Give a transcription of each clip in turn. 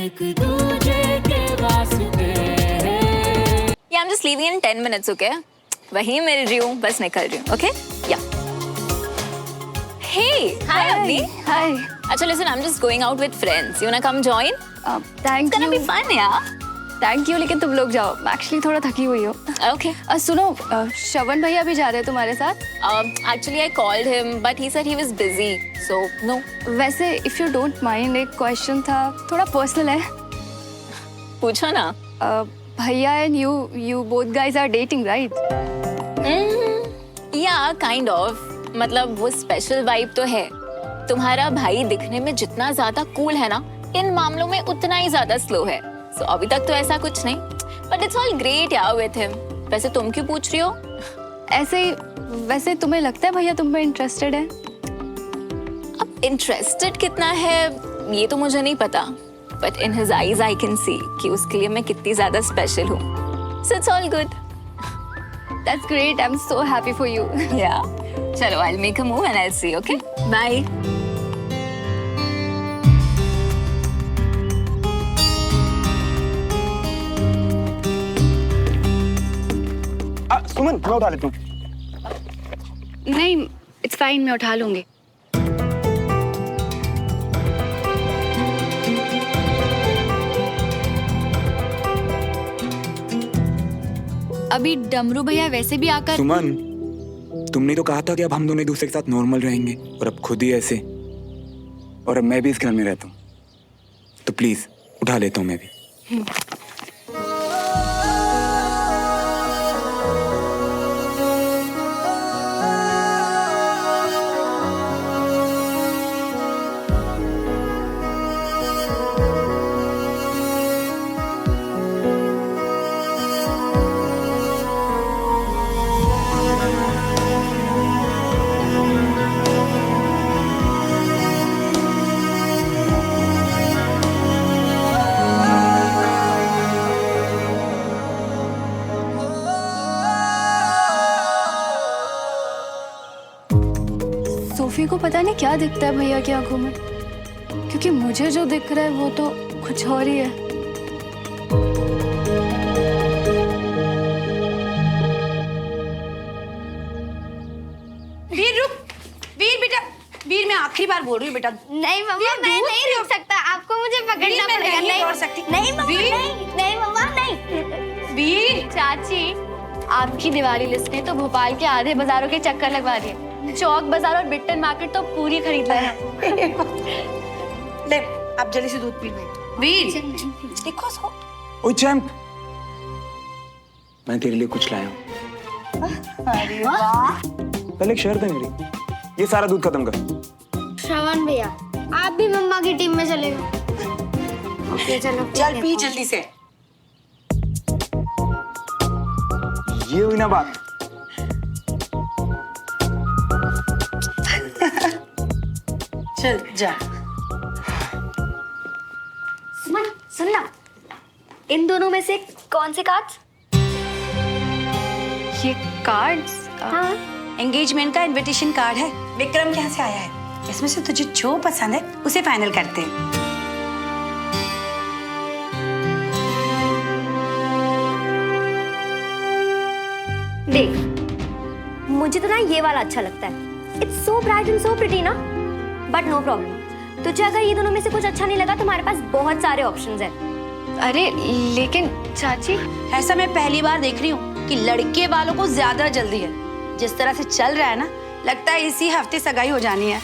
एक दूजे के वास्ते। Yeah, I'm just leaving in 10 minutes, okay? वहीं मिल रही हूँ, बस निकल रही हूँ, okay? Yeah. Hey, hi, Avni. Hi. अच्छा, listen, I'm just going out with friends. You wanna come join? Thank It's gonna you. be fun, yeah. Thank you, लेकिन तुम लोग जाओ. मैं एक्चुअली थोड़ा थकी हुई हूँ. Okay. सुनो, श्रवण भैया भी जा रहे हैं तुम्हारे साथ? Actually, I called him, but he said he was busy, so no. वैसे, if you don't mind, एक क्वेश्चन था, थोड़ा पर्सनल है. पूछो ना. भैया and you both guys are dating, right? Yeah, kind of. मतलब वो स्पेशल वाइब तो है. तुम्हारा भाई दिखने में जितना ज्यादा कूल है ना, इन मामलों में उतना ही ज्यादा स्लो है. So अभी तक तो ऐसा कुछ नहीं. But it's all great यार with him. वैसे तुम क्यों पूछ रही हो? ऐसे ही, वैसे तुम्हें लगता है भैया तुम में इंटरेस्टेड है? अब इंटरेस्टेड कितना है ये तो मुझे नहीं पता. But in his eyes I can see कि उसके लिए मैं कितनी ज्यादा स्पेशल हूँ. So it's all good. That's great. I'm so happy for you. Yeah. चलो, I'll make a move and I'll see you, okay? Bye. सुमन, मैं उठा लेता हूँ. नहीं, it's fine, मैं उठा लूंगी. अभी डमरू भैया वैसे भी आकर. सुमन, तुमने तो कहा था कि अब हम दोनों एक दूसरे के साथ नॉर्मल रहेंगे, और अब खुद ही ऐसे. और अब मैं भी इस घर में रहता हूँ, तो प्लीज उठा लेता हूँ मैं भी. सोफी को पता नहीं क्या दिखता है भैया की आंखों में, क्योंकि मुझे जो दिख रहा है वो तो कुछ और ही है. वीर रुक. वीर बेटा, वीर मैं आखिरी बार बोल रही हूँ बेटा. नहीं मम्मा, मैं नहीं रुक सकता. आपको मुझे पकड़ना मैं पड़ेगा. नहीं छोड़ सकती. नहीं मम्मा, वीर. नहीं नहीं मम्मा, नहीं. वीर. चाची, आपकी दिवाली लिस्ट ने तो भोपाल के आधे बाजारों के चक्कर लगवा दिए. चौक बाजार और बिट्टन मार्केट तो पूरी खरीद लिया. ले, आप जल्दी से दूध पी ले. वीर देखो उसको. ओए चैंप, मैं तेरे लिए कुछ लाया हूँ. अरे वाह. पहले एक शर्त है मेरी, ये सारा दूध खत्म कर. श्रवण भैया, आप भी मम्मा की टीम में चले गए. ओके चलो. चल पी जल्दी से. ये हुई ना बात. चल जा. सुमन सुनना, इन दोनों में से कौन से कार्ड्स? ये कार्ड्स? हाँ. एंगेजमेंट का इनविटेशन कार्ड है. विक्रम के यहाँ से आया है. इसमें से तुझे जो पसंद है उसे फाइनल करते हैं. देख, मुझे तो ना ये वाला अच्छा लगता है. It's so bright and so pretty ना. बट नो प्रॉब्लम, तुझे अगर ये दोनों में से कुछ अच्छा नहीं लगा तो हमारे पास बहुत सारे ऑप्शंस हैं. अरे लेकिन चाची, ऐसा मैं पहली बार देख रही हूँ कि लड़के वालों को ज्यादा जल्दी है. जिस तरह से चल रहा है ना, लगता है इसी हफ्ते सगाई हो जानी है.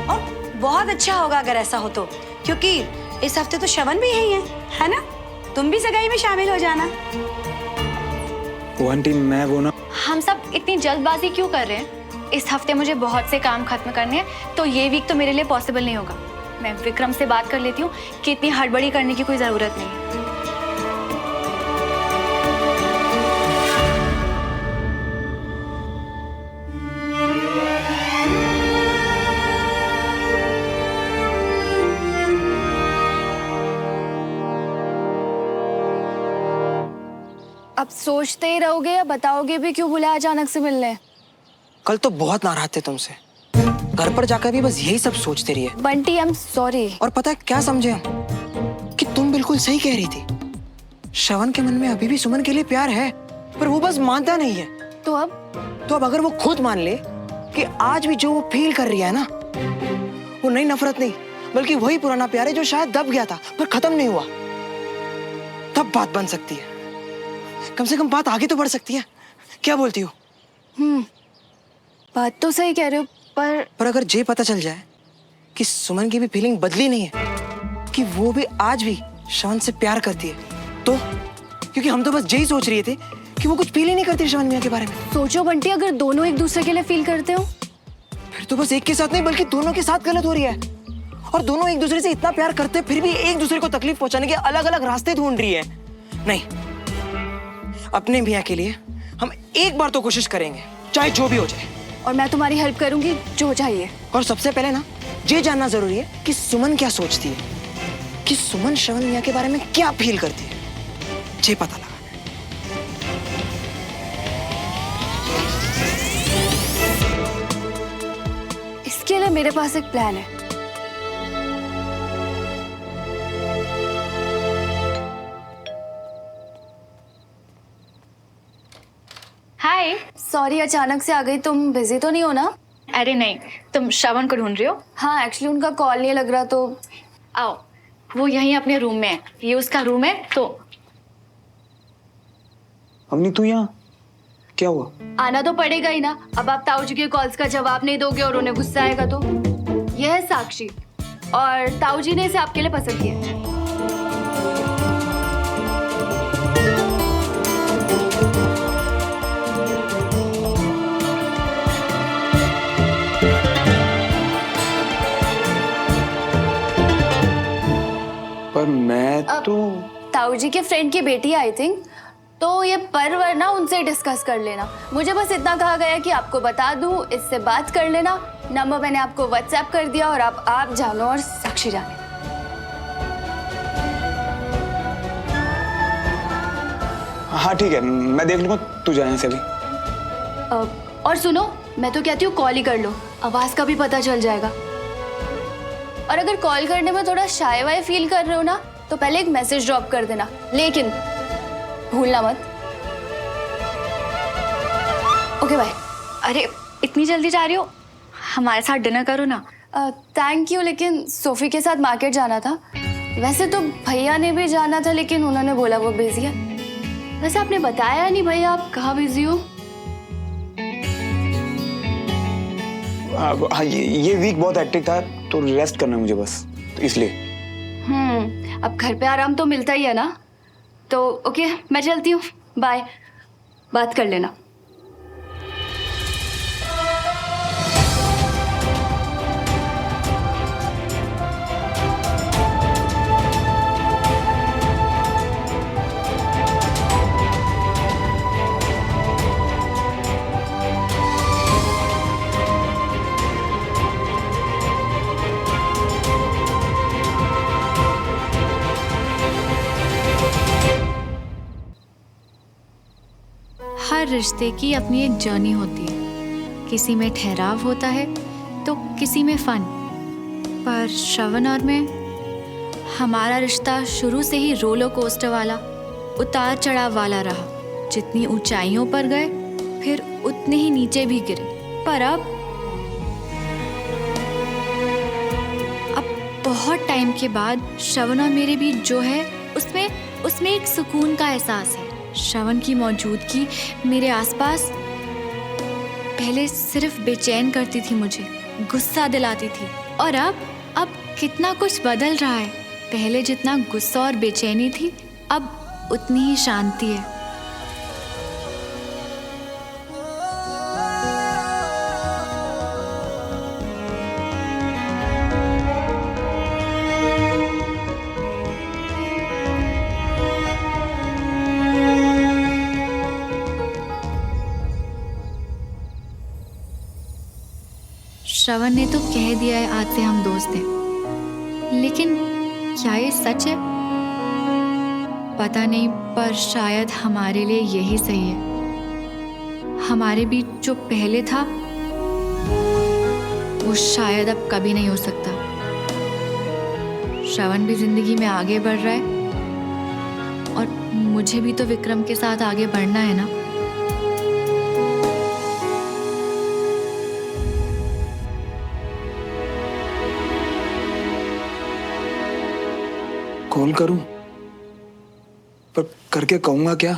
और बहुत अच्छा होगा अगर ऐसा हो तो, क्योंकि इस हफ्ते तो श्रवण भी यही है ना? तुम भी सगाई में शामिल हो जाना. वो आंटी, मैं वो ना. हम सब इतनी जल्दबाजी क्यों कर रहे हैं? इस हफ्ते मुझे बहुत से काम खत्म करने हैं, तो ये वीक तो मेरे लिए पॉसिबल नहीं होगा. मैं विक्रम से बात कर लेती हूँ कि इतनी हड़बड़ी करने की कोई जरूरत नहीं है. अब सोचते ही रहोगे या बताओगे भी क्यों बुलाया अचानक से मिलने? कल तो बहुत नाराज थे तुमसे, घर पर जाकर भी बस यही सब सोचते रहिए। Bunty I am sorry. और पता है क्या समझे हम, कि तुम बिल्कुल सही कह रही थी। श्रवण के मन में अभी भी सुमन के लिए प्यार है, पर वो बस मानता नहीं है। तो अब अगर वो खुद मान ले कि आज भी जो वो फील कर रही है ना, वो नई नफरत नहीं बल्कि वही पुराना प्यार है जो शायद दब गया था पर खत्म नहीं हुआ, तब बात बन सकती है। कम से कम बात आगे तो बढ़ सकती है। क्या बोलती हो? बात तो सही कह रहे हो, पर अगर ये पता चल जाए कि सुमन की भी फीलिंग बदली नहीं है, कि वो भी आज भी श्रवण से प्यार करती है, तो क्योंकि हम तो बस यही सोच रहे थे कि वो कुछ फील ही नहीं करती श्रवण मियां के बारे में। सोचो बंटी, अगर दोनों एक दूसरे के लिए फील करते हो, फिर तो बस एक के साथ नहीं बल्कि दोनों के साथ गलत हो रही है। और दोनों एक दूसरे से इतना प्यार करते फिर भी एक दूसरे को तकलीफ पहुंचाने के अलग अलग रास्ते ढूंढ रही है। नहीं, अपने मियां के लिए हम एक बार तो कोशिश करेंगे, चाहे जो भी हो जाए। और मैं तुम्हारी हेल्प करूंगी जो चाहिए। और सबसे पहले ना ये जानना जरूरी है कि सुमन क्या सोचती है, कि सुमन श्रवण मियां के बारे में क्या फील करती है, ये पता लगाना है। इसके लिए मेरे पास एक प्लान है। हाय, सॉरी अचानक से आ गई। तुम बिजी तो नहीं हो ना? अरे नहीं, तुम श्रवण को ढूंढ रही हो? हाँ, एक्चुअली उनका कॉल नहीं लग रहा, तो आओ, वो यहीं अपने रूम में है, ये उसका रूम है। तो अम्मी तू यहाँ क्या हुआ? आना तो पड़ेगा ही ना। अब आप ताऊ जी के कॉल्स का जवाब नहीं दोगे और उन्हें गुस्सा आएगा तो। यह है साक्षी, और ताऊ जी ने इसे आपके लिए पसंद किया है। पर मैं तो ताऊ जी के फ्रेंड की बेटी आई थिंक, तो ये पर वरना उनसे डिस्कस कर लेना। मुझे बस इतना कहा गया कि आपको बता दूं, इससे बात कर लेना। नंबर मैंने आपको व्हाट्सएप कर दिया, और आप जानो और साक्षी जाने। हाँ ठीक है, मैं देख लूंगा, तू जाए से भी। और सुनो, मैं तो कहती हूँ कॉल ही कर लो, आवाज का भी पता चल जाएगा। और अगर कॉल करने में थोड़ा शाय वाय फील कर रहे हो ना, तो पहले एक मैसेज ड्रॉप कर देना, लेकिन भूलना मत। Okay bye. अरे इतनी जल्दी जा रही हो? हमारे साथ डिनर करो ना। थैंक यू, लेकिन सोफी के साथ मार्केट जाना था। वैसे तो भैया ने भी जाना था, लेकिन उन्होंने बोला वो बिजी है। वैसे आपने बताया नहीं भैया आप कहाँ बिजी हो? हाँ, ये वीक बहुत हेक्टिक था, तो रेस्ट करना मुझे बस, तो इसलिए। अब घर पे आराम तो मिलता ही है ना। तो ओके, मैं चलती हूँ, बाय। बात कर लेना। हर रिश्ते की अपनी एक जर्नी होती है, किसी में ठहराव होता है तो किसी में फन। पर श्रवण और मैं, हमारा रिश्ता शुरू से ही रोलर कोस्टर वाला, उतार चढ़ाव वाला रहा। जितनी ऊंचाइयों पर गए, फिर उतने ही नीचे भी गिरे। पर अब बहुत टाइम के बाद श्रवण और मेरे बीच जो है, उसमें एक सुकून का एहसास है। श्रवण की मौजूदगी मेरे आसपास पहले सिर्फ बेचैन करती थी, मुझे गुस्सा दिलाती थी। और अब कितना कुछ बदल रहा है। पहले जितना गुस्सा और बेचैनी थी, अब उतनी ही शांति है। श्रवण ने तो कह दिया है आज से हम दोस्त हैं, लेकिन क्या ये सच है? पता नहीं, पर शायद हमारे लिए यही सही है। हमारे बीच जो पहले था वो शायद अब कभी नहीं हो सकता। श्रवण भी जिंदगी में आगे बढ़ रहा है और मुझे भी तो विक्रम के साथ आगे बढ़ना है ना। कॉल करूं, पर करके कहूंगा क्या?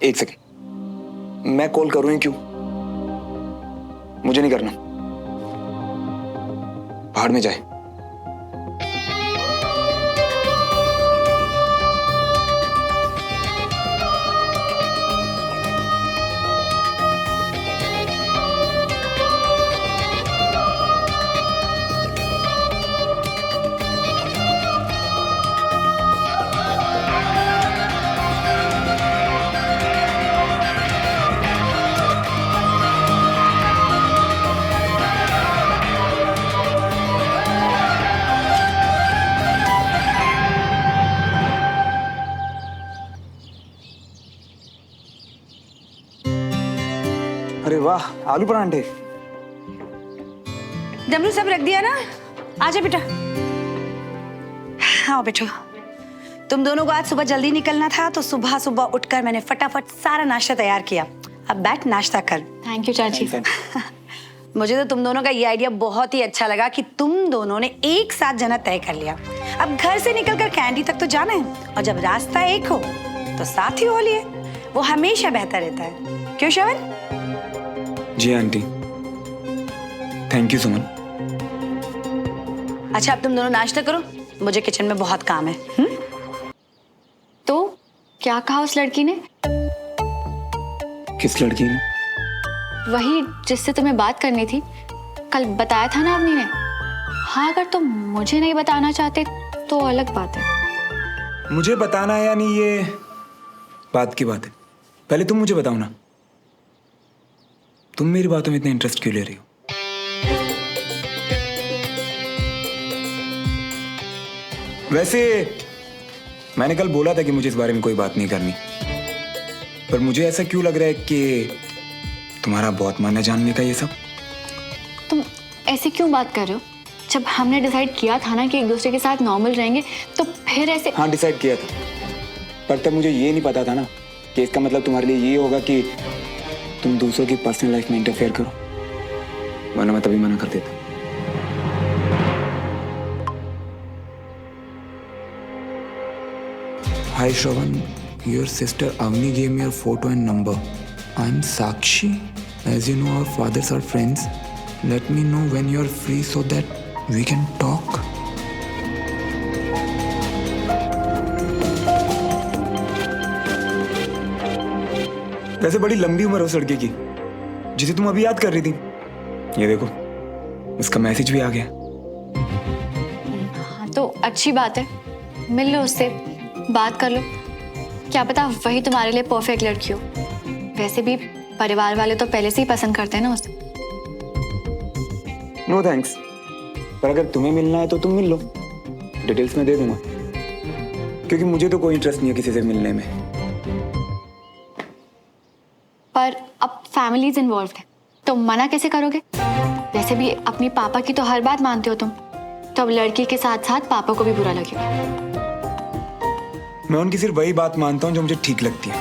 एक सेकंड, मैं कॉल करूं ही क्यों? मुझे नहीं करना, भाड़ में जाए। अरे वाह, आलू परांठे। डमरू सब रख दिया ना? आजा बेटा। हाँ बेटो, तुम दोनों को आज सुबह जल्दी निकलना था तो सुबह सुबह उठकर मैंने फटाफट सारा नाश्ता तैयार किया। अब बैठ नाश्ता कर। थैंक यू चाची। मुझे तो तुम दोनों का ये आइडिया बहुत ही अच्छा लगा कि तुम दोनों ने एक साथ जाना तय कर लिया। अब घर से निकलकर कैंडी तक तो जाना है और जब रास्ता एक हो तो साथ ही हो लिए, वो हमेशा बेहतर रहता है। क्यों श्रवण? जी आंटी, थैंक यू सुमन। अच्छा अब तुम दोनों नाश्ता करो, मुझे किचन में बहुत काम है। तो क्या कहा उस लड़की ने? किस लड़की ने? वही जिससे तुम्हें बात करनी थी, कल बताया था ना अवनी ने। हाँ, अगर तुम मुझे नहीं बताना चाहते तो अलग बात है। मुझे बताना है या नहीं, ये बात की बात है। पहले तुम मुझे बताओ ना, तुम मेरी बातों में इतना इंटरेस्ट क्यों ले रही हो? वैसे मैंने कल बोला था कि मुझे इस बारे में कोई बात नहीं करनी, पर मुझे ऐसा क्यों लग रहा है कि तुम्हारा बहुत मन है जानने का ये सब। तुम ऐसे क्यों बात कर रहे हो? जब हमने डिसाइड किया था ना कि एक दूसरे के साथ नॉर्मल रहेंगे, तो फिर ऐसे। हाँ, डिसाइड किया था, पर तब मुझे ये नहीं पता था ना कि इसका मतलब तुम्हारे लिए ये होगा कि तुम दूसरों की पर्सनल लाइफ में इंटरफेयर करो, वरना मैं तभी मना कर देता। Hi Shravan, your sister Avni gave me her photo and number. I'm Sakshi. As you know, our fathers are friends. Let me know when you're free so that we can talk. वैसे बड़ी लंबी उम्र है उस लड़के की जिसे तुम अभी याद कर रही थी। ये देखो, उसका मैसेज भी आ गया। हाँ, तो अच्छी बात है, मिल लो उससे, बात कर लो। क्या पता वही तुम्हारे लिए परफेक्ट लड़की हो। वैसे भी परिवार वाले तो पहले से ही पसंद करते हैं ना उसे। नो थैंक्स, पर अगर तुम्हें मिलना है तो तुम मिल लो, डिटेल्स मैं दे दूंगा, क्योंकि मुझे तो कोई इंटरेस्ट नहीं है किसी से मिलने में। पर अब फैमिलीज इन्वॉल्व है, तो मना कैसे करोगे? वैसे भी अपनी पापा की तो हर बात मानते हो तुम, तो अब लड़की के साथ साथ पापा को भी बुरा लगेगा। मैं उनकी सिर्फ वही बात मानता हूँ जो मुझे ठीक लगती है,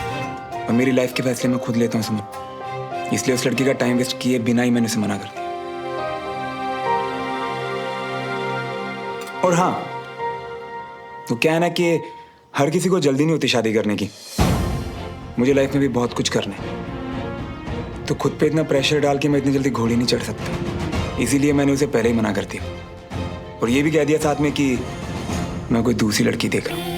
और मेरी लाइफ के फैसले मैं खुद लेता हूँ सुमन। इसलिए उस लड़की का टाइम वेस्ट किए बिना ही मैंने उसे मना कर दिया। और हाँ, तो क्या है ना कि हर किसी को जल्दी नहीं होती शादी करने की। मुझे लाइफ में भी बहुत कुछ करना है, तो खुद पे इतना प्रेशर डाल के मैं इतनी जल्दी घोड़ी नहीं चढ़ सकता। इसीलिए मैंने उसे पहले ही मना कर दिया, और ये भी कह दिया साथ में कि मैं कोई दूसरी लड़की देख रहा हूँ।